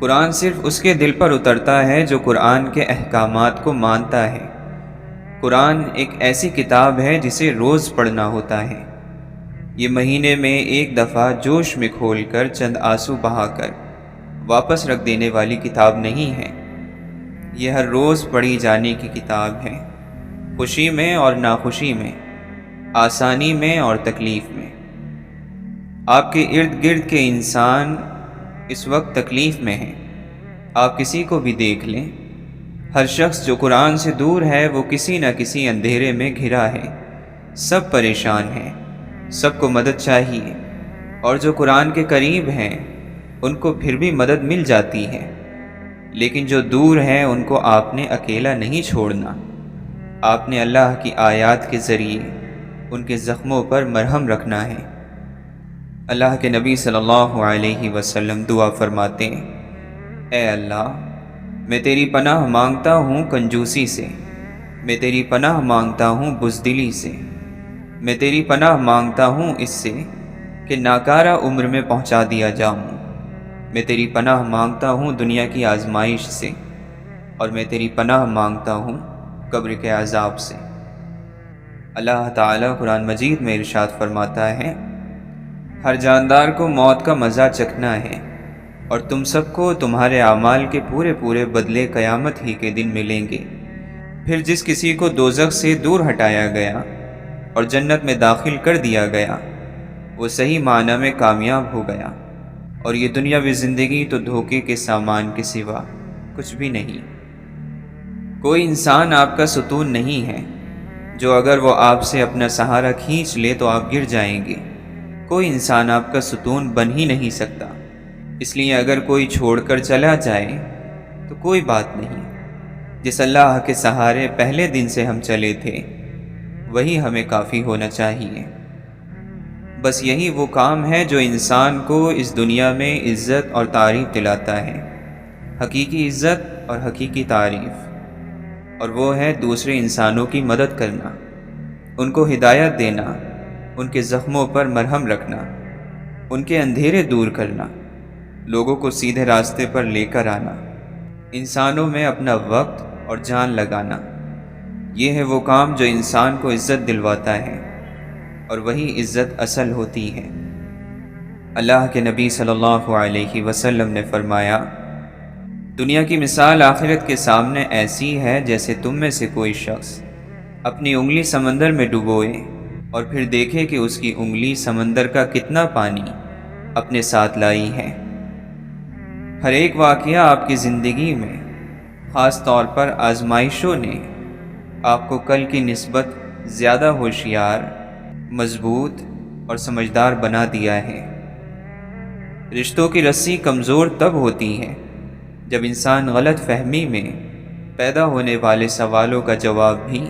قرآن صرف اس کے دل پر اترتا ہے جو قرآن کے احکامات کو مانتا ہے۔ قرآن ایک ایسی کتاب ہے جسے روز پڑھنا ہوتا ہے۔ یہ مہینے میں ایک دفعہ جوش میں کھول کر چند آنسو بہا کر واپس رکھ دینے والی کتاب نہیں ہے۔ یہ ہر روز پڑھی جانے کی کتاب ہے، خوشی میں اور ناخوشی میں، آسانی میں اور تکلیف میں۔ آپ کے ارد گرد کے انسان اس وقت تکلیف میں ہیں۔ آپ کسی کو بھی دیکھ لیں، ہر شخص جو قرآن سے دور ہے وہ کسی نہ کسی اندھیرے میں گھرا ہے۔ سب پریشان ہیں، سب کو مدد چاہیے، اور جو قرآن کے قریب ہیں ان کو پھر بھی مدد مل جاتی ہے، لیکن جو دور ہیں ان کو آپ نے اکیلا نہیں چھوڑنا۔ آپ نے اللہ کی آیات کے ذریعے ان کے زخموں پر مرہم رکھنا ہے۔ اللہ کے نبی صلی اللہ علیہ وسلم دعا فرماتے ہیں، اے اللہ، میں تیری پناہ مانگتا ہوں کنجوسی سے، میں تیری پناہ مانگتا ہوں بزدلی سے، میں تیری پناہ مانگتا ہوں اس سے کہ ناکارہ عمر میں پہنچا دیا جاؤں، میں تیری پناہ مانگتا ہوں دنیا کی آزمائش سے، اور میں تیری پناہ مانگتا ہوں قبر کے عذاب سے۔ اللہ تعالیٰ قرآن مجید میں ارشاد فرماتا ہے، ہر جاندار کو موت کا مزہ چکھنا ہے، اور تم سب کو تمہارے اعمال کے پورے پورے بدلے قیامت ہی کے دن ملیں گے۔ پھر جس کسی کو دوزخ سے دور ہٹایا گیا اور جنت میں داخل کر دیا گیا، وہ صحیح معنی میں کامیاب ہو گیا، اور یہ دنیاوی زندگی تو دھوکے کے سامان کے سوا کچھ بھی نہیں۔ کوئی انسان آپ کا ستون نہیں ہے جو اگر وہ آپ سے اپنا سہارا کھینچ لے تو آپ گر جائیں گے۔ کوئی انسان آپ کا ستون بن ہی نہیں سکتا، اس لیے اگر کوئی چھوڑ کر چلا جائے تو کوئی بات نہیں۔ جس اللہ کے سہارے پہلے دن سے ہم چلے تھے وہی ہمیں کافی ہونا چاہیے۔ بس یہی وہ کام ہے جو انسان کو اس دنیا میں عزت اور تعریف دلاتا ہے، حقیقی عزت اور حقیقی تعریف، اور وہ ہے دوسرے انسانوں کی مدد کرنا، ان کو ہدایت دینا، ان کے زخموں پر مرہم رکھنا، ان کے اندھیرے دور کرنا، لوگوں کو سیدھے راستے پر لے کر آنا، انسانوں میں اپنا وقت اور جان لگانا۔ یہ ہے وہ کام جو انسان کو عزت دلواتا ہے، اور وہی عزت اصل ہوتی ہے۔ اللہ کے نبی صلی اللہ علیہ وسلم نے فرمایا، دنیا کی مثال آخرت کے سامنے ایسی ہے جیسے تم میں سے کوئی شخص اپنی انگلی سمندر میں ڈبوئے اور پھر دیکھے کہ اس کی انگلی سمندر کا کتنا پانی اپنے ساتھ لائی ہے۔ ہر ایک واقعہ آپ کی زندگی میں، خاص طور پر آزمائشوں نے آپ کو کل کی نسبت زیادہ ہوشیار، مضبوط اور سمجھدار بنا دیا ہے۔ رشتوں کی رسی کمزور تب ہوتی ہے جب انسان غلط فہمی میں پیدا ہونے والے سوالوں کا جواب بھی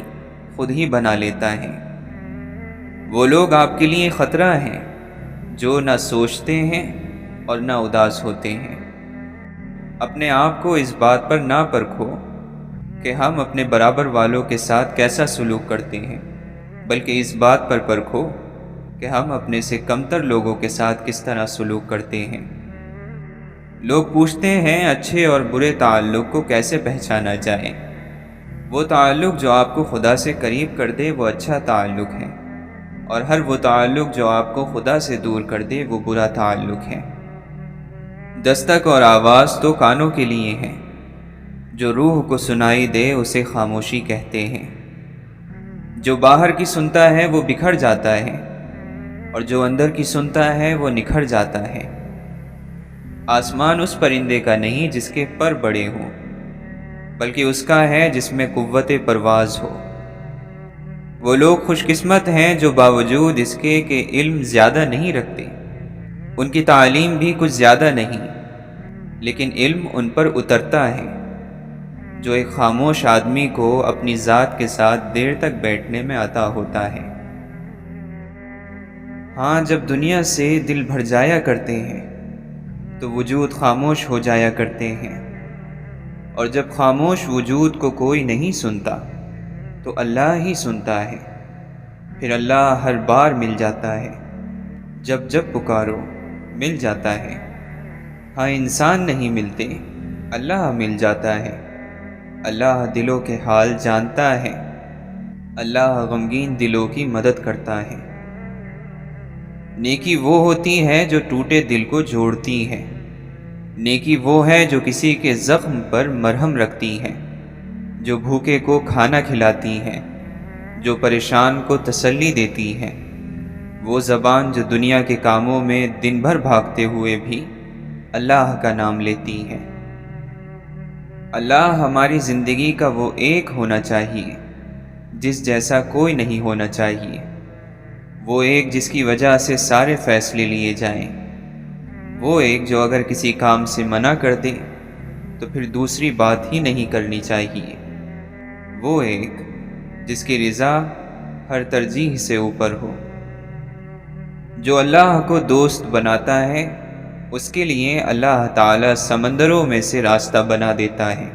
خود ہی بنا لیتا ہے۔ وہ لوگ آپ کے لیے خطرہ ہیں جو نہ سوچتے ہیں اور نہ اداس ہوتے ہیں۔ اپنے آپ کو اس بات پر نہ پرکھو کہ ہم اپنے برابر والوں کے ساتھ کیسا سلوک کرتے ہیں، بلکہ اس بات پر پرکھو کہ ہم اپنے سے کمتر لوگوں کے ساتھ کس طرح سلوک کرتے ہیں۔ لوگ پوچھتے ہیں اچھے اور برے تعلق کو کیسے پہچانا جائے۔ وہ تعلق جو آپ کو خدا سے قریب کر دے وہ اچھا تعلق ہے، اور ہر وہ تعلق جو آپ کو خدا سے دور کر دے وہ برا تعلق ہے۔ دستک اور آواز تو کانوں کے لیے ہیں، جو روح کو سنائی دے اسے خاموشی کہتے ہیں۔ جو باہر کی سنتا ہے وہ بکھر جاتا ہے، اور جو اندر کی سنتا ہے وہ نکھر جاتا ہے۔ آسمان اس پرندے کا نہیں جس کے پر بڑے ہوں، بلکہ اس کا ہے جس میں قوت پرواز ہو۔ وہ لوگ خوش قسمت ہیں جو باوجود اس کے کہ علم زیادہ نہیں رکھتے، ان کی تعلیم بھی کچھ زیادہ نہیں، لیکن علم ان پر اترتا ہے، جو ایک خاموش آدمی کو اپنی ذات کے ساتھ دیر تک بیٹھنے میں عطا ہوتا ہے۔ ہاں، جب دنیا سے دل بھر جایا کرتے ہیں تو وجود خاموش ہو جایا کرتے ہیں، اور جب خاموش وجود کو کوئی نہیں سنتا تو اللہ ہی سنتا ہے، پھر اللہ ہر بار مل جاتا ہے، جب جب پکارو مل جاتا ہے، ہاں انسان نہیں ملتے، اللہ مل جاتا ہے۔ اللہ دلوں کے حال جانتا ہے، اللہ غمگین دلوں کی مدد کرتا ہے۔ نیکی وہ ہوتی ہے جو ٹوٹے دل کو جوڑتی ہے، نیکی وہ ہے جو کسی کے زخم پر مرہم رکھتی ہے، جو بھوکے کو کھانا کھلاتی ہے، جو پریشان کو تسلی دیتی ہے، وہ زبان جو دنیا کے کاموں میں دن بھر بھاگتے ہوئے بھی اللہ کا نام لیتی ہے۔ اللہ ہماری زندگی کا وہ ایک ہونا چاہیے جس جیسا کوئی نہیں ہونا چاہیے، وہ ایک جس کی وجہ سے سارے فیصلے لیے جائیں، وہ ایک جو اگر کسی کام سے منع کر دے تو پھر دوسری بات ہی نہیں کرنی چاہیے، وہ ایک جس کی رضا ہر ترجیح سے اوپر ہو۔ جو اللہ کو دوست بناتا ہے اس کے لیے اللہ تعالی سمندروں میں سے راستہ بنا دیتا ہے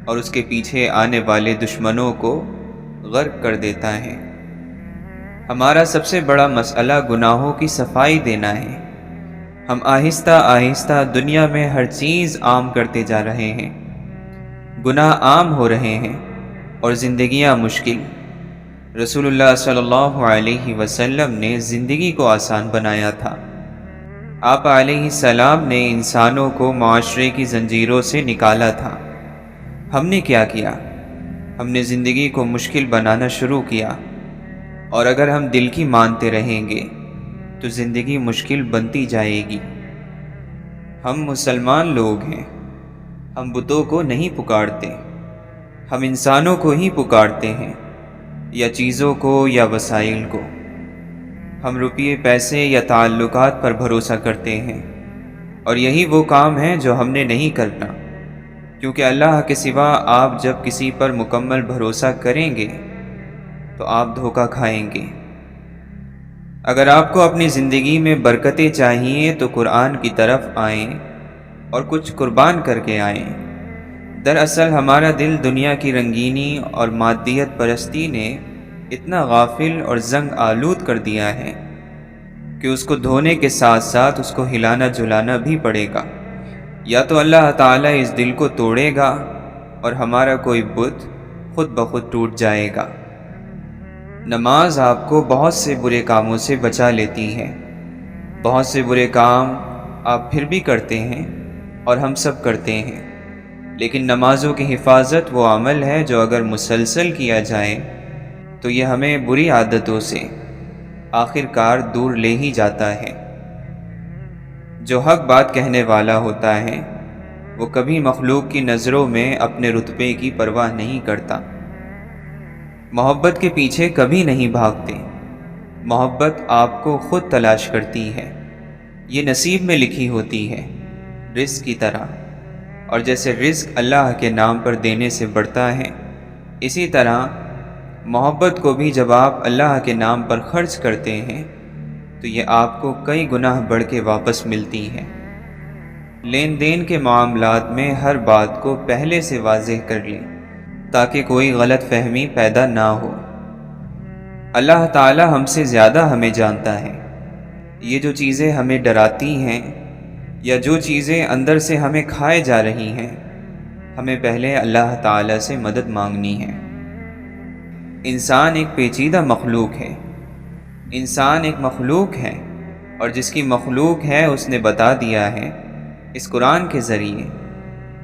اور اس کے پیچھے آنے والے دشمنوں کو غرق کر دیتا ہے۔ ہمارا سب سے بڑا مسئلہ گناہوں کی صفائی دینا ہے۔ ہم آہستہ آہستہ دنیا میں ہر چیز عام کرتے جا رہے ہیں، گناہ عام ہو رہے ہیں اور زندگیاں مشکل۔ رسول اللہ صلی اللہ علیہ وسلم نے زندگی کو آسان بنایا تھا۔ آپ علیہ السلام نے انسانوں کو معاشرے کی زنجیروں سے نکالا تھا۔ ہم نے کیا کیا؟ ہم نے زندگی کو مشکل بنانا شروع کیا، اور اگر ہم دل کی مانتے رہیں گے تو زندگی مشکل بنتی جائے گی۔ ہم مسلمان لوگ ہیں، ہم بتوں کو نہیں پکارتے، ہم انسانوں کو ہی پکارتے ہیں، یا چیزوں کو یا وسائل کو۔ ہم روپیے پیسے یا تعلقات پر بھروسہ کرتے ہیں، اور یہی وہ کام ہے جو ہم نے نہیں کرنا، کیونکہ اللہ کے سوا آپ جب کسی پر مکمل بھروسہ کریں گے تو آپ دھوکہ کھائیں گے۔ اگر آپ کو اپنی زندگی میں برکتیں چاہیے تو قرآن کی طرف آئیں اور کچھ قربان کر کے آئیں۔ دراصل ہمارا دل دنیا کی رنگینی اور مادیت پرستی نے اتنا غافل اور زنگ آلود کر دیا ہے کہ اس کو دھونے کے ساتھ ساتھ اس کو ہلانا جلانا بھی پڑے گا، یا تو اللہ تعالیٰ اس دل کو توڑے گا اور ہمارا کوئی بت خود بخود ٹوٹ جائے گا۔ نماز آپ کو بہت سے برے کاموں سے بچا لیتی ہے۔ بہت سے برے کام آپ پھر بھی کرتے ہیں اور ہم سب کرتے ہیں، لیکن نمازوں کی حفاظت وہ عمل ہے جو اگر مسلسل کیا جائے تو یہ ہمیں بری عادتوں سے آخر کار دور لے ہی جاتا ہے۔ جو حق بات کہنے والا ہوتا ہے وہ کبھی مخلوق کی نظروں میں اپنے رتبے کی پرواہ نہیں کرتا۔ محبت کے پیچھے کبھی نہیں بھاگتے، محبت آپ کو خود تلاش کرتی ہے۔ یہ نصیب میں لکھی ہوتی ہے، رزق کی طرح، اور جیسے رزق اللہ کے نام پر دینے سے بڑھتا ہے، اسی طرح محبت کو بھی جب آپ اللہ کے نام پر خرچ کرتے ہیں تو یہ آپ کو کئی گناہ بڑھ کے واپس ملتی ہے۔ لین دین کے معاملات میں ہر بات کو پہلے سے واضح کر لیں تاکہ کوئی غلط فہمی پیدا نہ ہو۔ اللہ تعالی ہم سے زیادہ ہمیں جانتا ہے۔ یہ جو چیزیں ہمیں ڈراتی ہیں یا جو چیزیں اندر سے ہمیں کھائے جا رہی ہیں، ہمیں پہلے اللہ تعالی سے مدد مانگنی ہے۔ انسان ایک پیچیدہ مخلوق ہے، انسان ایک مخلوق ہے، اور جس کی مخلوق ہے اس نے بتا دیا ہے اس قرآن کے ذریعے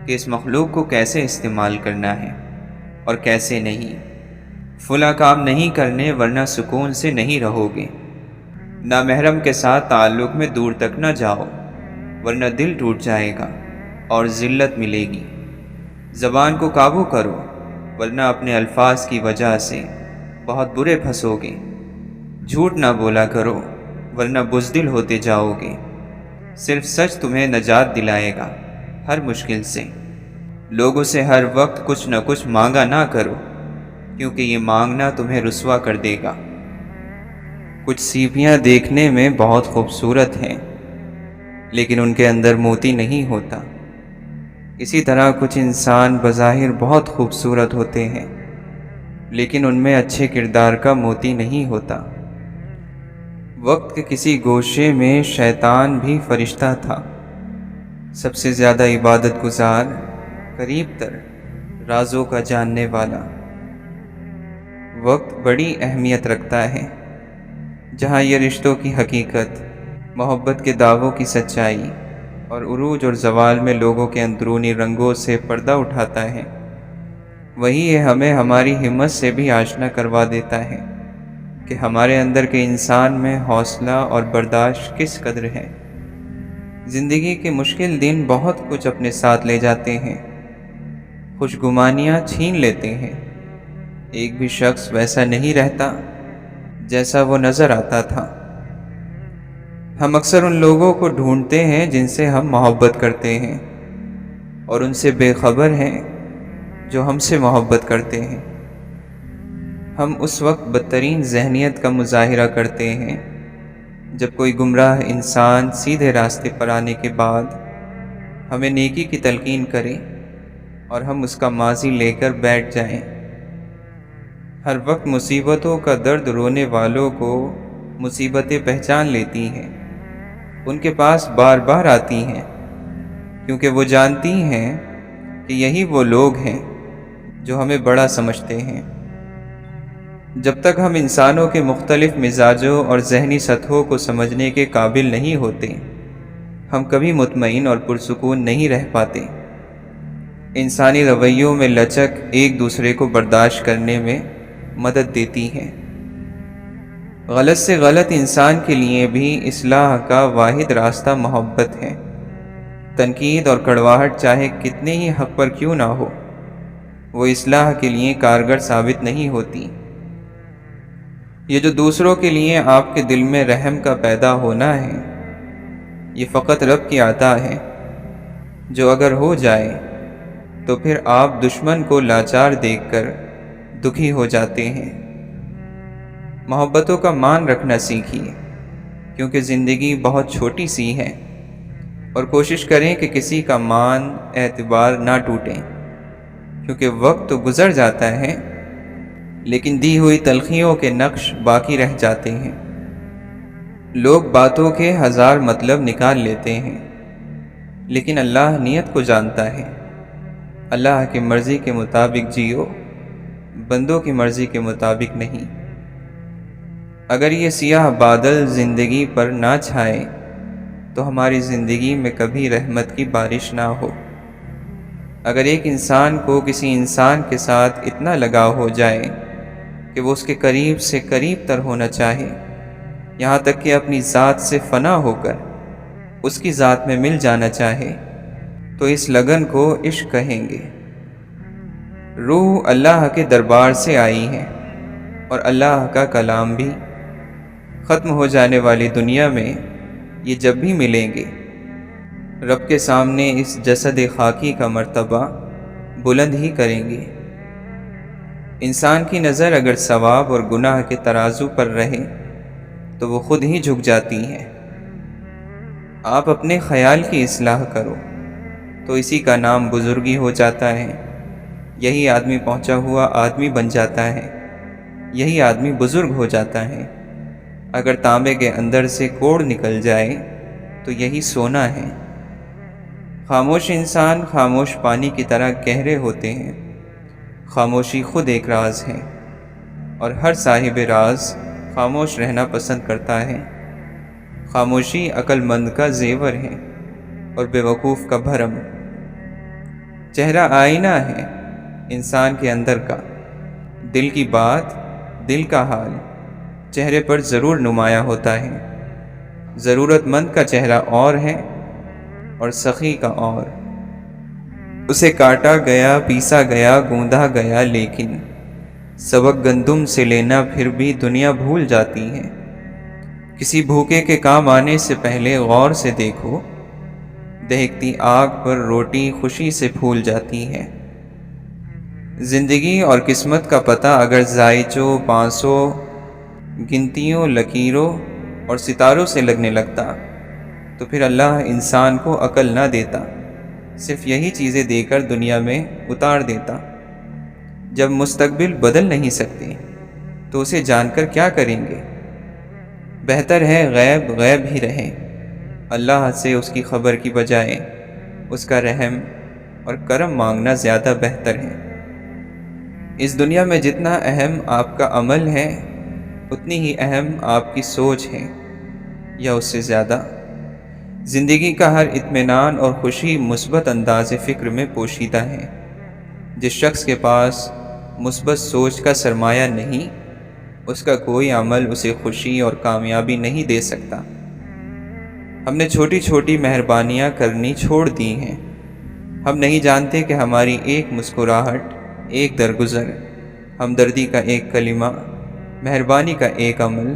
کہ اس مخلوق کو کیسے استعمال کرنا ہے اور کیسے نہیں۔ فلاں کام نہیں کرنے ورنہ سکون سے نہیں رہو گے، نامحرم کے ساتھ تعلق میں دور تک نہ جاؤ ورنہ دل ٹوٹ جائے گا اور ذلت ملے گی۔ زبان کو قابو کرو ورنہ اپنے الفاظ کی وجہ سے بہت برے پھنسو گے۔ جھوٹ نہ بولا کرو ورنہ بزدل ہوتے جاؤ گے۔ صرف سچ تمہیں نجات دلائے گا ہر مشکل سے۔ لوگوں سے ہر وقت کچھ نہ کچھ مانگا نہ کرو، کیونکہ یہ مانگنا تمہیں رسوا کر دے گا۔ کچھ سیپیاں دیکھنے میں بہت خوبصورت ہیں لیکن ان کے اندر موتی نہیں ہوتا۔ اسی طرح کچھ انسان بظاہر بہت خوبصورت ہوتے ہیں لیکن ان میں اچھے کردار کا موتی نہیں ہوتا۔ وقت کے کسی گوشے میں شیطان بھی فرشتہ تھا، سب سے زیادہ عبادت گزار، قریب تر، رازوں کا جاننے والا۔ وقت بڑی اہمیت رکھتا ہے، جہاں یہ رشتوں کی حقیقت، محبت کے دعووں کی سچائی اور عروج اور زوال میں لوگوں کے اندرونی رنگوں سے پردہ اٹھاتا ہے، وہی یہ ہمیں ہماری ہمت سے بھی آشنا کروا دیتا ہے کہ ہمارے اندر کے انسان میں حوصلہ اور برداشت کس قدر ہے۔ زندگی کے مشکل دن بہت کچھ اپنے ساتھ لے جاتے ہیں، خوشگمانیاں چھین لیتے ہیں۔ ایک بھی شخص ویسا نہیں رہتا جیسا وہ نظر آتا تھا۔ ہم اکثر ان لوگوں کو ڈھونڈتے ہیں جن سے ہم محبت کرتے ہیں، اور ان سے بے خبر ہیں جو ہم سے محبت کرتے ہیں۔ ہم اس وقت بدترین ذہنیت کا مظاہرہ کرتے ہیں جب کوئی گمراہ انسان سیدھے راستے پر آنے کے بعد ہمیں نیکی کی تلقین کرے اور ہم اس کا ماضی لے کر بیٹھ جائیں۔ ہر وقت مصیبتوں کا درد رونے والوں کو مصیبتیں پہچان لیتی ہیں، ان کے پاس بار بار آتی ہیں، کیونکہ وہ جانتی ہیں کہ یہی وہ لوگ ہیں جو ہمیں بڑا سمجھتے ہیں۔ جب تک ہم انسانوں کے مختلف مزاجوں اور ذہنی سطحوں کو سمجھنے کے قابل نہیں ہوتے، ہم کبھی مطمئن اور پرسکون نہیں رہ پاتے۔ انسانی رویوں میں لچک ایک دوسرے کو برداشت کرنے میں مدد دیتی ہے۔ غلط سے غلط انسان کے لیے بھی اصلاح کا واحد راستہ محبت ہے۔ تنقید اور کڑواہٹ چاہے کتنے ہی حق پر کیوں نہ ہو، وہ اصلاح کے لیے کارگر ثابت نہیں ہوتی۔ یہ جو دوسروں کے لیے آپ کے دل میں رحم کا پیدا ہونا ہے، یہ فقط رب کی عطا ہے، جو اگر ہو جائے تو پھر آپ دشمن کو لاچار دیکھ کر دکھی ہو جاتے ہیں۔ محبتوں کا مان رکھنا سیکھیے، کیونکہ زندگی بہت چھوٹی سی ہے، اور کوشش کریں کہ کسی کا مان اعتبار نہ ٹوٹے، کیونکہ وقت تو گزر جاتا ہے لیکن دی ہوئی تلخیوں کے نقش باقی رہ جاتے ہیں۔ لوگ باتوں کے ہزار مطلب نکال لیتے ہیں، لیکن اللہ نیت کو جانتا ہے۔ اللہ کی مرضی کے مطابق جیو، بندوں کی مرضی کے مطابق نہیں۔ اگر یہ سیاہ بادل زندگی پر نہ چھائے تو ہماری زندگی میں کبھی رحمت کی بارش نہ ہو۔ اگر ایک انسان کو کسی انسان کے ساتھ اتنا لگاؤ ہو جائے کہ وہ اس کے قریب سے قریب تر ہونا چاہے، یہاں تک کہ اپنی ذات سے فنا ہو کر اس کی ذات میں مل جانا چاہے، تو اس لگن کو عشق کہیں گے۔ روح اللہ کے دربار سے آئی ہے، اور اللہ کا کلام بھی۔ ختم ہو جانے والی دنیا میں یہ جب بھی ملیں گے، رب کے سامنے اس جسد خاکی کا مرتبہ بلند ہی کریں گے۔ انسان کی نظر اگر ثواب اور گناہ کے ترازو پر رہے تو وہ خود ہی جھک جاتی ہے۔ آپ اپنے خیال کی اصلاح کرو تو اسی کا نام بزرگی ہو جاتا ہے۔ یہی آدمی پہنچا ہوا آدمی بن جاتا ہے، یہی آدمی بزرگ ہو جاتا ہے۔ اگر تانبے کے اندر سے کوڑ نکل جائے تو یہی سونا ہے۔ خاموش انسان خاموش پانی کی طرح گہرے ہوتے ہیں۔ خاموشی خود ایک راز ہے، اور ہر صاحب راز خاموش رہنا پسند کرتا ہے۔ خاموشی عقل مند کا زیور ہے اور بیوقوف کا بھرم۔ چہرہ آئینہ ہے انسان کے اندر کا، دل کی بات، دل کا حال چہرے پر ضرور نمایاں ہوتا ہے۔ ضرورت مند کا چہرہ اور ہے اور سخی کا اور۔ اسے کاٹا گیا، پیسا گیا، گوندا گیا، لیکن سبق گندم سے لینا پھر بھی دنیا بھول جاتی ہے۔ کسی بھوکے کے کام آنے سے پہلے غور سے دیکھو، دہکتی آگ پر روٹی خوشی سے پھول جاتی ہے۔ زندگی اور قسمت کا پتہ اگر زائچوں، بانسوں، گنتیوں، لکیروں اور ستاروں سے لگنے لگتا تو پھر اللہ انسان کو عقل نہ دیتا، صرف یہی چیزیں دے کر دنیا میں اتار دیتا۔ جب مستقبل بدل نہیں سکتے تو اسے جان کر کیا کریں گے؟ بہتر ہے غیب غیب ہی رہے، اللہ سے اس کی خبر کی بجائے اس کا رحم اور کرم مانگنا زیادہ بہتر ہے۔ اس دنیا میں جتنا اہم آپ کا عمل ہے اتنی ہی اہم آپ کی سوچ ہے، یا اس سے زیادہ۔ زندگی کا ہر اطمینان اور خوشی مثبت انداز فکر میں پوشیدہ ہے۔ جس شخص کے پاس مثبت سوچ کا سرمایہ نہیں، اس کا کوئی عمل اسے خوشی اور کامیابی نہیں دے سکتا۔ ہم نے چھوٹی چھوٹی مہربانیاں کرنی چھوڑ دی ہیں۔ ہم نہیں جانتے کہ ہماری ایک مسکراہٹ، ایک درگزر، ہمدردی کا ایک کلمہ، مہربانی کا ایک عمل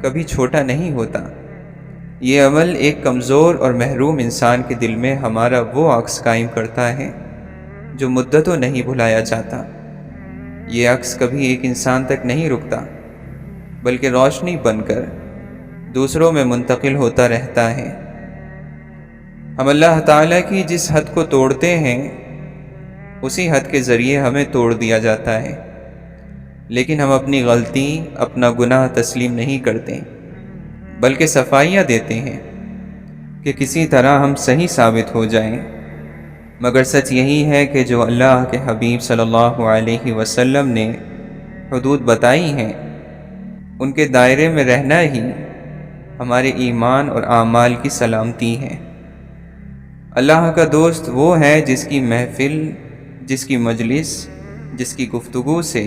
کبھی چھوٹا نہیں ہوتا۔ یہ عمل ایک کمزور اور محروم انسان کے دل میں ہمارا وہ عکس قائم کرتا ہے جو مدتوں نہیں بھلایا جاتا۔ یہ عکس کبھی ایک انسان تک نہیں رکتا، بلکہ روشنی بن کر دوسروں میں منتقل ہوتا رہتا ہے۔ ہم اللہ تعالیٰ کی جس حد کو توڑتے ہیں اسی حد کے ذریعے ہمیں توڑ دیا جاتا ہے، لیکن ہم اپنی غلطی، اپنا گناہ تسلیم نہیں کرتے، بلکہ صفائیاں دیتے ہیں کہ کسی طرح ہم صحیح ثابت ہو جائیں۔ مگر سچ یہی ہے کہ جو اللہ کے حبیب صلی اللہ علیہ وسلم نے حدود بتائی ہیں ان کے دائرے میں رہنا ہی ہمارے ایمان اور اعمال کی سلامتی ہے۔ اللہ کا دوست وہ ہے جس کی محفل، جس کی مجلس، جس کی گفتگو سے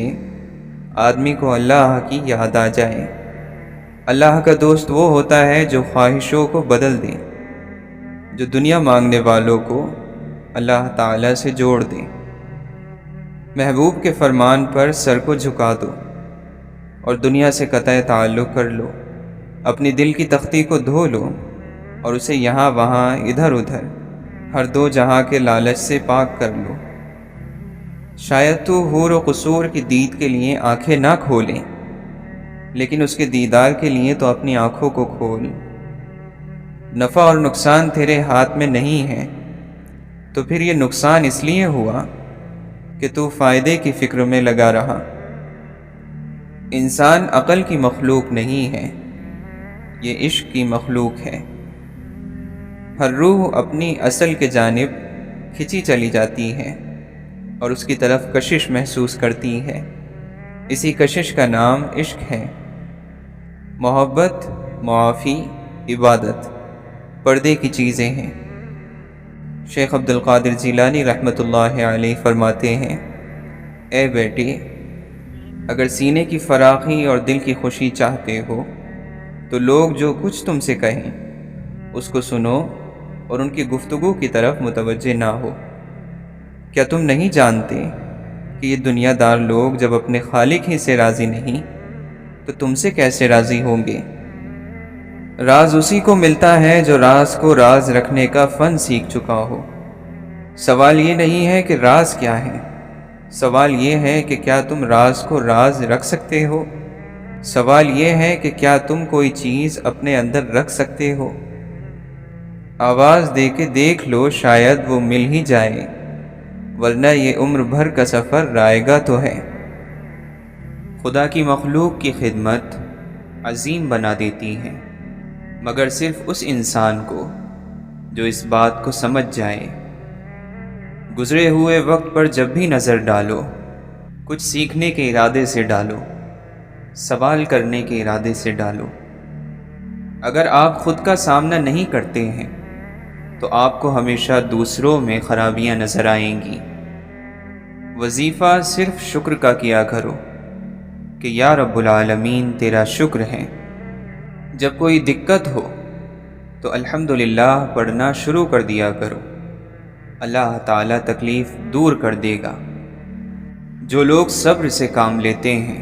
آدمی کو اللہ کی یاد آ جائے۔ اللہ کا دوست وہ ہوتا ہے جو خواہشوں کو بدل دے، جو دنیا مانگنے والوں کو اللہ تعالیٰ سے جوڑ دے۔ محبوب کے فرمان پر سر کو جھکا دو اور دنیا سے قطع تعلق کر لو۔ اپنی دل کی تختی کو دھو لو اور اسے یہاں وہاں ادھر ادھر ہر دو جہاں کے لالچ سے پاک کر لو۔ شاید تو حور و قصور کی دید کے لیے آنکھیں نہ کھولیں، لیکن اس کے دیدار کے لیے تو اپنی آنکھوں کو کھول۔ نفع اور نقصان تیرے ہاتھ میں نہیں ہے، تو پھر یہ نقصان اس لیے ہوا کہ تو فائدے کی فکر میں لگا رہا۔ انسان عقل کی مخلوق نہیں ہے، یہ عشق کی مخلوق ہے۔ ہر روح اپنی اصل کے جانب کھنچی چلی جاتی ہے اور اس کی طرف کشش محسوس کرتی ہے۔ اسی کشش کا نام عشق ہے۔ محبت، معافی، عبادت پردے کی چیزیں ہیں۔ شیخ عبد القادر جیلانی رحمۃ اللہ علیہ فرماتے ہیں، اے بیٹے، اگر سینے کی فراخی اور دل کی خوشی چاہتے ہو تو لوگ جو کچھ تم سے کہیں اس کو سنو اور ان کی گفتگو کی طرف متوجہ نہ ہو۔ کیا تم نہیں جانتے کہ یہ دنیا دار لوگ جب اپنے خالق ہی سے راضی نہیں تو تم سے کیسے راضی ہوں گے؟ راز اسی کو ملتا ہے جو راز کو راز رکھنے کا فن سیکھ چکا ہو۔ سوال یہ نہیں ہے کہ راز کیا ہے، سوال یہ ہے کہ کیا تم راز کو راز رکھ سکتے ہو؟ سوال یہ ہے کہ کیا تم کوئی چیز اپنے اندر رکھ سکتے ہو؟ آواز دے کے دیکھ لو، شاید وہ مل ہی جائے، ورنہ یہ عمر بھر کا سفر رائے گا تو ہے۔ خدا کی مخلوق کی خدمت عظیم بنا دیتی ہے، مگر صرف اس انسان کو جو اس بات کو سمجھ جائے۔ گزرے ہوئے وقت پر جب بھی نظر ڈالو، کچھ سیکھنے کے ارادے سے ڈالو، سوال کرنے کے ارادے سے ڈالو۔ اگر آپ خود کا سامنا نہیں کرتے ہیں تو آپ کو ہمیشہ دوسروں میں خرابیاں نظر آئیں گی۔ وظیفہ صرف شکر کا کیا کرو کہ یا رب العالمین تیرا شکر ہے۔ جب کوئی دقت ہو تو الحمدللہ پڑھنا شروع کر دیا کرو، اللہ تعالیٰ تکلیف دور کر دے گا۔ جو لوگ صبر سے کام لیتے ہیں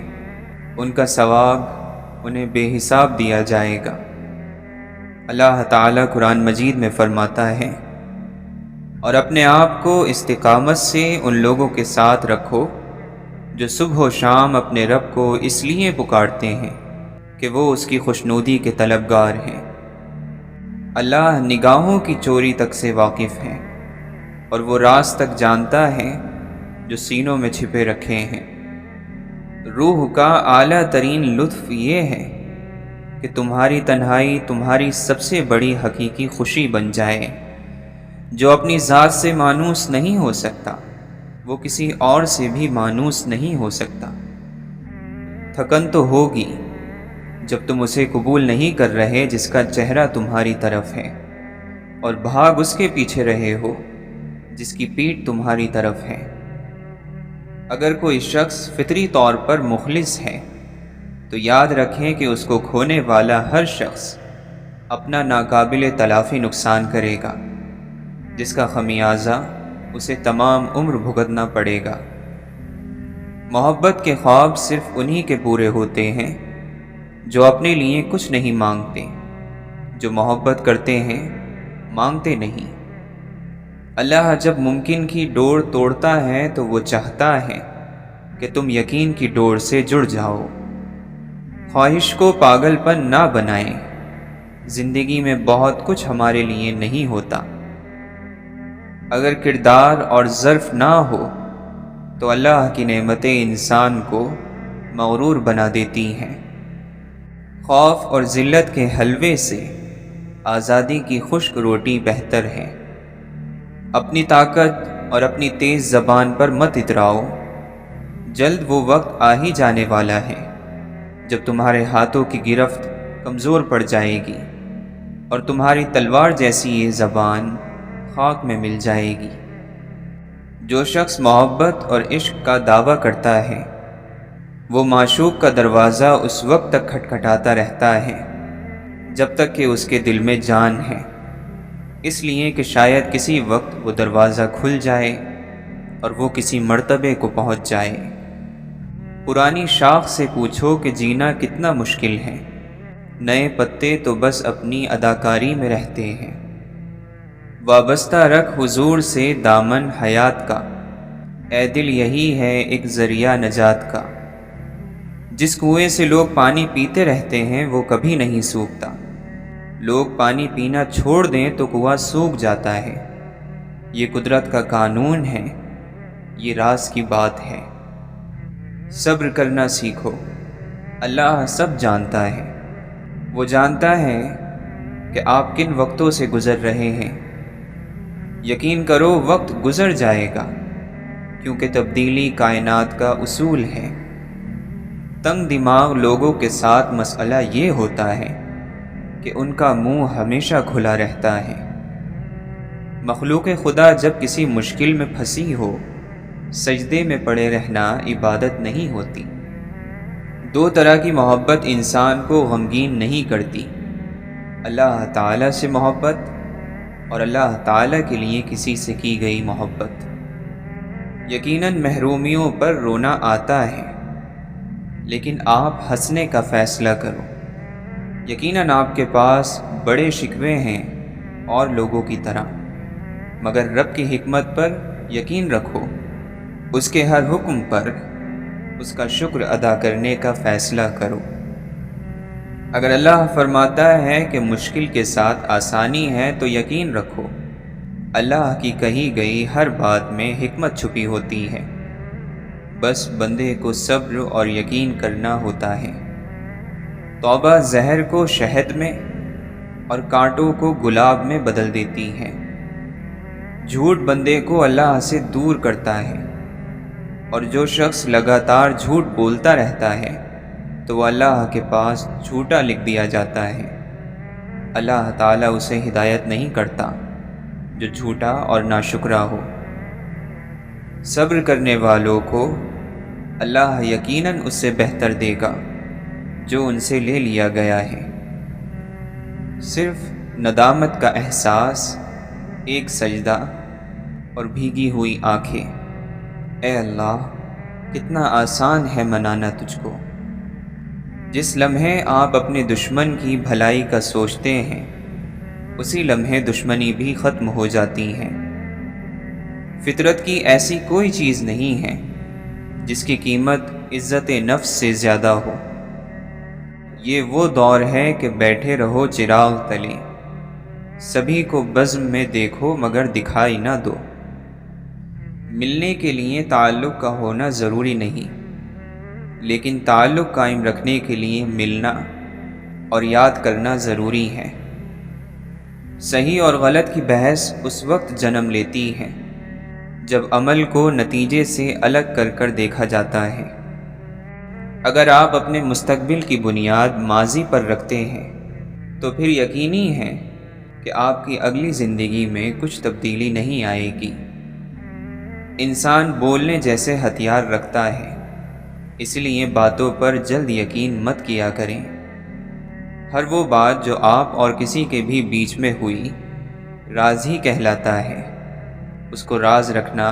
ان کا ثواب انہیں بے حساب دیا جائے گا۔ اللہ تعالیٰ قرآن مجید میں فرماتا ہے، اور اپنے آپ کو استقامت سے ان لوگوں کے ساتھ رکھو جو صبح و شام اپنے رب کو اس لیے پکارتے ہیں کہ وہ اس کی خوشنودی کے طلبگار ہیں۔ اللہ نگاہوں کی چوری تک سے واقف ہے اور وہ راز تک جانتا ہے جو سینوں میں چھپے رکھے ہیں۔ روح کا اعلیٰ ترین لطف یہ ہے کہ تمہاری تنہائی تمہاری سب سے بڑی حقیقی خوشی بن جائے۔ جو اپنی ذات سے مانوس نہیں ہو سکتا وہ کسی اور سے بھی مانوس نہیں ہو سکتا۔ تھکن تو ہوگی جب تم اسے قبول نہیں کر رہے جس کا چہرہ تمہاری طرف ہے، اور بھاگ اس کے پیچھے رہے ہو جس کی پیٹھ تمہاری طرف ہے۔ اگر کوئی شخص فطری طور پر مخلص ہے تو یاد رکھیں کہ اس کو کھونے والا ہر شخص اپنا ناقابل تلافی نقصان کرے گا، جس کا خمیازہ اسے تمام عمر بھگتنا پڑے گا۔ محبت کے خواب صرف انہی کے پورے ہوتے ہیں جو اپنے لیے کچھ نہیں مانگتے۔ جو محبت کرتے ہیں مانگتے نہیں۔ اللہ جب ممکن کی ڈور توڑتا ہے تو وہ چاہتا ہے کہ تم یقین کی ڈور سے جڑ جاؤ۔ خواہش کو پاگل پن نہ بنائیں۔ زندگی میں بہت کچھ ہمارے لیے نہیں ہوتا۔ اگر کردار اور ظرف نہ ہو تو اللہ کی نعمتیں انسان کو مغرور بنا دیتی ہیں۔ خوف اور ذلت کے حلوے سے آزادی کی خشک روٹی بہتر ہے۔ اپنی طاقت اور اپنی تیز زبان پر مت اتراؤ۔ جلد وہ وقت آ ہی جانے والا ہے جب تمہارے ہاتھوں کی گرفت کمزور پڑ جائے گی اور تمہاری تلوار جیسی یہ زبان خاک میں مل جائے گی۔ جو شخص محبت اور عشق کا دعویٰ کرتا ہے وہ معشوق کا دروازہ اس وقت تک کھٹکھٹاتا رہتا ہے جب تک کہ اس کے دل میں جان ہے، اس لیے کہ شاید کسی وقت وہ دروازہ کھل جائے اور وہ کسی مرتبے کو پہنچ جائے۔ پرانی شاخ سے پوچھو کہ جینا کتنا مشکل ہے، نئے پتے تو بس اپنی اداکاری میں رہتے ہیں۔ وابستہ رکھ حضور سے دامن حیات کا، اے دل یہی ہے ایک ذریعہ نجات کا۔ جس کنویں سے لوگ پانی پیتے رہتے ہیں وہ کبھی نہیں سوکھتا۔ لوگ پانی پینا چھوڑ دیں تو کنواں سوکھ جاتا ہے۔ یہ قدرت کا قانون ہے، یہ راز کی بات ہے۔ صبر کرنا سیکھو، اللہ سب جانتا ہے۔ وہ جانتا ہے کہ آپ کن وقتوں سے گزر رہے ہیں۔ یقین کرو وقت گزر جائے گا، کیونکہ تبدیلی کائنات کا اصول ہے۔ تنگ دماغ لوگوں کے ساتھ مسئلہ یہ ہوتا ہے کہ ان کا منہ ہمیشہ کھلا رہتا ہے۔ مخلوق خدا جب کسی مشکل میں پھنسی ہو، سجدے میں پڑے رہنا عبادت نہیں ہوتی۔ دو طرح کی محبت انسان کو غمگین نہیں کرتی، اللہ تعالیٰ سے محبت اور اللہ تعالیٰ کے لیے کسی سے کی گئی محبت۔ یقیناً محرومیوں پر رونا آتا ہے، لیکن آپ ہنسنے کا فیصلہ کرو۔ یقیناً آپ کے پاس بڑے شکوے ہیں اور لوگوں کی طرح، مگر رب کی حکمت پر یقین رکھو، اس کے ہر حکم پر اس کا شکر ادا کرنے کا فیصلہ کرو۔ اگر اللہ فرماتا ہے کہ مشکل کے ساتھ آسانی ہے تو یقین رکھو، اللہ کی کہی گئی ہر بات میں حکمت چھپی ہوتی ہے، بس بندے کو صبر اور یقین کرنا ہوتا ہے۔ توبہ زہر کو شہد میں اور کانٹوں کو گلاب میں بدل دیتی ہے۔ جھوٹ بندے کو اللہ سے دور کرتا ہے، اور جو شخص لگاتار جھوٹ بولتا رہتا ہے تو وہ اللہ کے پاس جھوٹا لکھ دیا جاتا ہے۔ اللہ تعالیٰ اسے ہدایت نہیں کرتا جو جھوٹا اور ناشکرا ہو۔ صبر کرنے والوں کو اللہ یقیناً اس سے بہتر دے گا جو ان سے لے لیا گیا ہے۔ صرف ندامت کا احساس، ایک سجدہ اور بھیگی ہوئی آنکھیں۔ اے اللہ، کتنا آسان ہے منانا تجھ کو۔ جس لمحے آپ اپنے دشمن کی بھلائی کا سوچتے ہیں، اسی لمحے دشمنی بھی ختم ہو جاتی ہے۔ فطرت کی ایسی کوئی چیز نہیں ہے جس کی قیمت عزت نفس سے زیادہ ہو۔ یہ وہ دور ہے کہ بیٹھے رہو چراغ تلے، سبھی کو بزم میں دیکھو مگر دکھائی نہ دو۔ ملنے کے لیے تعلق کا ہونا ضروری نہیں، لیکن تعلق قائم رکھنے کے لیے ملنا اور یاد کرنا ضروری ہے۔ صحیح اور غلط کی بحث اس وقت جنم لیتی ہے جب عمل کو نتیجے سے الگ کر کر دیکھا جاتا ہے۔ اگر آپ اپنے مستقبل کی بنیاد ماضی پر رکھتے ہیں تو پھر یقینی ہے کہ آپ کی اگلی زندگی میں کچھ تبدیلی نہیں آئے گی۔ انسان بولنے جیسے ہتھیار رکھتا ہے، اس لیے باتوں پر جلد یقین مت کیا کریں۔ ہر وہ بات جو آپ اور کسی کے بھی بیچ میں ہوئی راز ہی کہلاتا ہے، اس کو راز رکھنا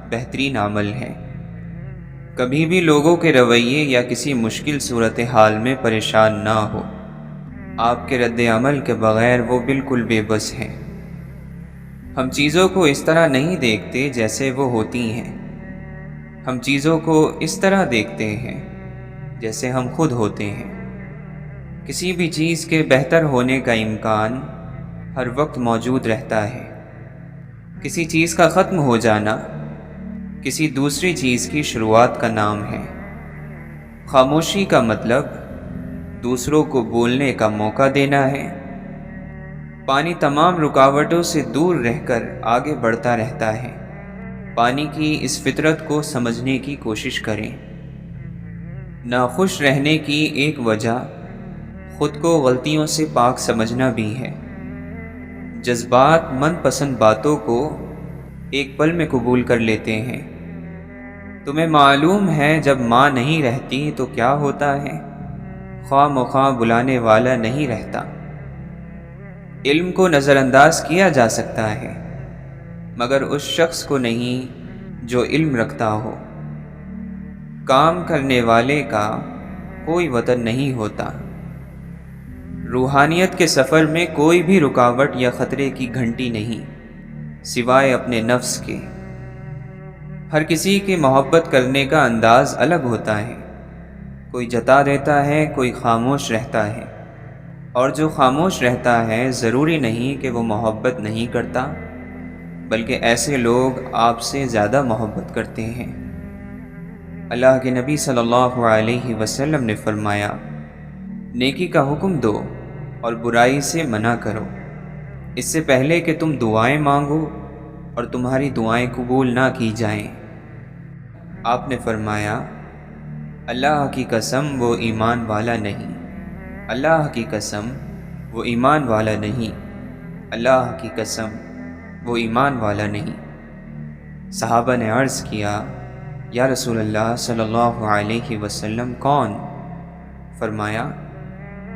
بہترین عمل ہے۔ کبھی بھی لوگوں کے رویے یا کسی مشکل صورتحال میں پریشان نہ ہو۔ آپ کے رد عمل کے بغیر وہ بالکل بے بس ہیں۔ ہم چیزوں کو اس طرح نہیں دیکھتے جیسے وہ ہوتی ہیں، ہم چیزوں کو اس طرح دیکھتے ہیں جیسے ہم خود ہوتے ہیں۔ کسی بھی چیز کے بہتر ہونے کا امکان ہر وقت موجود رہتا ہے۔ کسی چیز کا ختم ہو جانا کسی دوسری چیز کی شروعات کا نام ہے۔ خاموشی کا مطلب دوسروں کو بولنے کا موقع دینا ہے۔ پانی تمام رکاوٹوں سے دور رہ کر آگے بڑھتا رہتا ہے۔ پانی کی اس فطرت کو سمجھنے کی کوشش کریں۔ ناخوش رہنے کی ایک وجہ خود کو غلطیوں سے پاک سمجھنا بھی ہے۔ جذبات من پسند باتوں کو ایک پل میں قبول کر لیتے ہیں۔ تمہیں معلوم ہے جب ماں نہیں رہتی تو کیا ہوتا ہے؟ خواہ مخواہ بلانے والا نہیں رہتا۔ علم کو نظر انداز کیا جا سکتا ہے مگر اس شخص کو نہیں جو علم رکھتا ہو۔ کام کرنے والے کا کوئی وطن نہیں ہوتا۔ روحانیت کے سفر میں کوئی بھی رکاوٹ یا خطرے کی گھنٹی نہیں سوائے اپنے نفس کے۔ ہر کسی کے محبت کرنے کا انداز الگ ہوتا ہے۔ کوئی جتا دیتا ہے، کوئی خاموش رہتا ہے، اور جو خاموش رہتا ہے ضروری نہیں کہ وہ محبت نہیں کرتا، بلکہ ایسے لوگ آپ سے زیادہ محبت کرتے ہیں۔ اللہ کے نبی صلی اللہ علیہ وسلم نے فرمایا، نیکی کا حکم دو اور برائی سے منع کرو، اس سے پہلے کہ تم دعائیں مانگو اور تمہاری دعائیں قبول نہ کی جائیں۔ آپ نے فرمایا، اللہ کی قسم وہ ایمان والا نہیں، اللہ کی قسم وہ ایمان والا نہیں، اللہ کی قسم وہ ایمان والا نہیں۔ صحابہ نے عرض کیا، یا رسول اللہ صلی اللہ علیہ وسلم کون؟ فرمایا،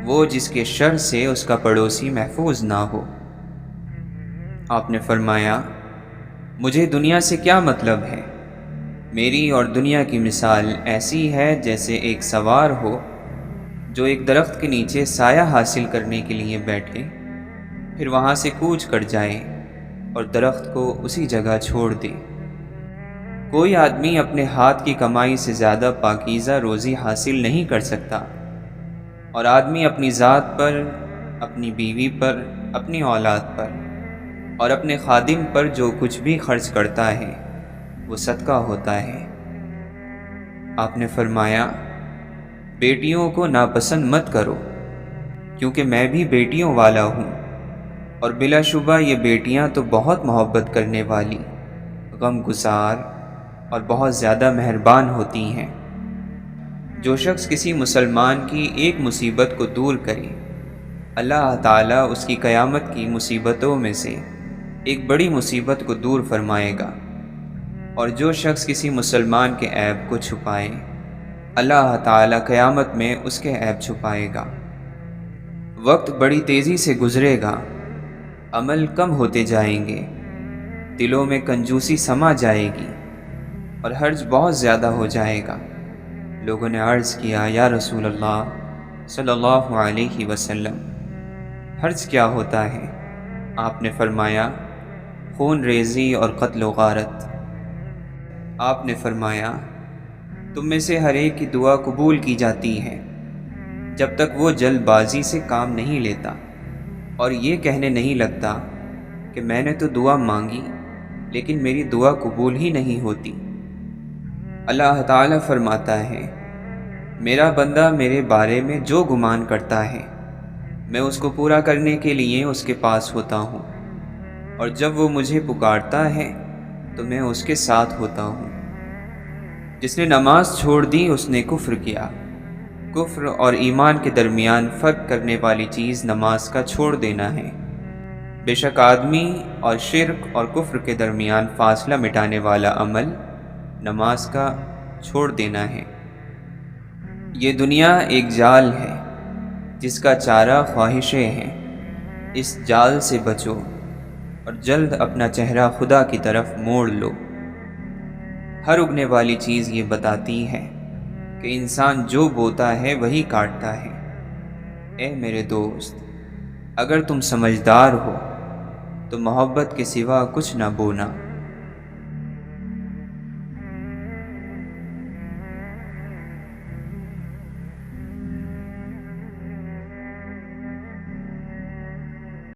وہ جس کے شر سے اس کا پڑوسی محفوظ نہ ہو۔ آپ نے فرمایا، مجھے دنیا سے کیا مطلب ہے؟ میری اور دنیا کی مثال ایسی ہے جیسے ایک سوار ہو جو ایک درخت کے نیچے سایہ حاصل کرنے کے لیے بیٹھے، پھر وہاں سے کوچ کر جائے اور درخت کو اسی جگہ چھوڑ دے۔ کوئی آدمی اپنے ہاتھ کی کمائی سے زیادہ پاکیزہ روزی حاصل نہیں کر سکتا، اور آدمی اپنی ذات پر، اپنی بیوی پر، اپنی اولاد پر اور اپنے خادم پر جو کچھ بھی خرچ کرتا ہے وہ صدقہ ہوتا ہے۔ آپ نے فرمایا، بیٹیوں کو ناپسند مت کرو، کیونکہ میں بھی بیٹیوں والا ہوں، اور بلا شبہ یہ بیٹیاں تو بہت محبت کرنے والی، غم گسار اور بہت زیادہ مہربان ہوتی ہیں۔ جو شخص کسی مسلمان کی ایک مصیبت کو دور کرے، اللہ تعالیٰ اس کی قیامت کی مصیبتوں میں سے ایک بڑی مصیبت کو دور فرمائے گا، اور جو شخص کسی مسلمان کے عیب کو چھپائے، اللہ تعالیٰ قیامت میں اس کے عیب چھپائے گا۔ وقت بڑی تیزی سے گزرے گا، عمل کم ہوتے جائیں گے، دلوں میں کنجوسی سما جائے گی اور حرج بہت زیادہ ہو جائے گا۔ لوگوں نے عرض کیا، یا رسول اللہ صلی اللہ علیہ وسلم، حرج کیا ہوتا ہے؟ آپ نے فرمایا، خون ریزی اور قتل و غارت۔ آپ نے فرمایا، تم میں سے ہر ایک کی دعا قبول کی جاتی ہے جب تک وہ جلد بازی سے کام نہیں لیتا اور یہ کہنے نہیں لگتا کہ میں نے تو دعا مانگی لیکن میری دعا قبول ہی نہیں ہوتی۔ اللہ تعالیٰ فرماتا ہے، میرا بندہ میرے بارے میں جو گمان کرتا ہے میں اس کو پورا کرنے کے لیے اس کے پاس ہوتا ہوں، اور جب وہ مجھے پکارتا ہے تو میں اس کے ساتھ ہوتا ہوں۔ جس نے نماز چھوڑ دی اس نے کفر کیا۔ کفر اور ایمان کے درمیان فرق کرنے والی چیز نماز کا چھوڑ دینا ہے۔ بے شک آدمی اور شرک اور کفر کے درمیان فاصلہ مٹانے والا عمل نماز کا چھوڑ دینا ہے۔ یہ دنیا ایک جال ہے جس کا چارہ خواہشیں ہیں، اس جال سے بچو اور جلد اپنا چہرہ خدا کی طرف موڑ لو۔ ہر اگنے والی چیز یہ بتاتی ہے کہ انسان جو بوتا ہے وہی کاٹتا ہے۔ اے میرے دوست، اگر تم سمجھدار ہو تو محبت کے سوا کچھ نہ بونا۔